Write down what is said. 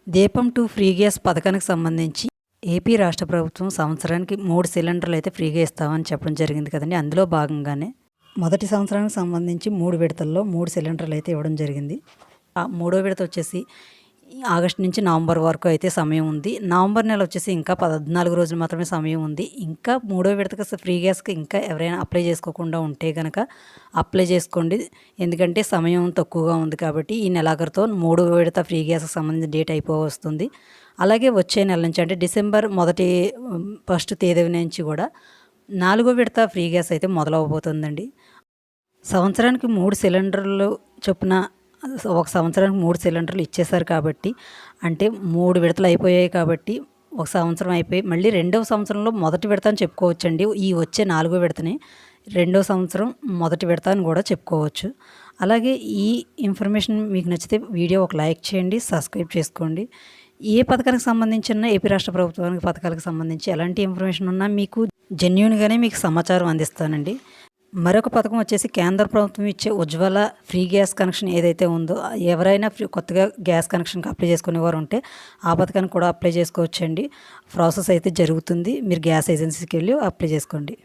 దీపం 2 free gas పథకానికి సంబంధించి ఏపీ రాష్ట్ర ప్రభుత్వం సంవత్సరానికి 3 సిలిండర్లు అయితే ఫ్రీగా ఇస్తామని చెప్పడం జరిగింది కదండి. అందులో భాగంగానే మొదటి సంవత్సరానికి సంబంధించి 3 విడతల్లో 3 సిలిండర్లు అయితే ఇవ్వడం జరిగింది. ఆ మూడో విడత వచ్చేసి ఆగస్టు నుంచి నవంబర్ వరకు అయితే సమయం ఉంది. నవంబర్ నెల వచ్చేసి ఇంకా 14 రోజులు మాత్రమే సమయం ఉంది. ఇంకా మూడో విడతకి ఫ్రీ గ్యాస్కి ఇంకా ఎవరైనా అప్లై చేసుకోకుండా ఉంటే కనుక అప్లై చేసుకోండి. ఎందుకంటే సమయం తక్కువగా ఉంది కాబట్టి ఈ నెలాఖరుతో మూడో విడత ఫ్రీ గ్యాస్కి సంబంధించిన డేట్ అయిపోవస్తుంది. అలాగే వచ్చే నెల నుంచి అంటే డిసెంబర్ ఫస్ట్ తేదీ నుంచి కూడా 4వ విడత ఫ్రీ గ్యాస్ అయితే మొదలవబోతుందండి. సంవత్సరానికి 3 సిలిండర్లు చొప్పున ఒక సంవత్సరానికి 3 సిలిండర్లు ఇచ్చేశారు కాబట్టి, అంటే 3 విడతలు అయిపోయాయి కాబట్టి ఒక సంవత్సరం అయిపోయి మళ్ళీ రెండవ సంవత్సరంలో మొదటి విడత అని చెప్పుకోవచ్చండి. ఈ వచ్చే 4వ విడతని రెండవ సంవత్సరం మొదటి విడత అని కూడా చెప్పుకోవచ్చు. అలాగే ఈ ఇన్ఫర్మేషన్ మీకు నచ్చితే వీడియో ఒక లైక్ చేయండి, సబ్స్క్రైబ్ చేసుకోండి. ఏ పథకానికి సంబంధించిన ఏపీ రాష్ట్ర ప్రభుత్వానికి పథకాలకు సంబంధించి ఎలాంటి ఇన్ఫర్మేషన్ ఉన్నా మీకు జెన్యూన్గానే మీకు సమాచారం అందిస్తానండి. మరొక పథకం వచ్చేసి కేంద్ర ప్రభుత్వం ఇచ్చే ఉజ్వల ఫ్రీ గ్యాస్ కనెక్షన్ ఏదైతే ఉందో, ఎవరైనా కొత్తగా గ్యాస్ కనెక్షన్కి అప్లై చేసుకునేవారు ఉంటే ఆ పథకానికి కూడా అప్లై చేసుకోవచ్చండి. ప్రాసెస్ అయితే జరుగుతుంది. మీరు గ్యాస్ ఏజెన్సీకి వెళ్ళి అప్లై చేసుకోండి.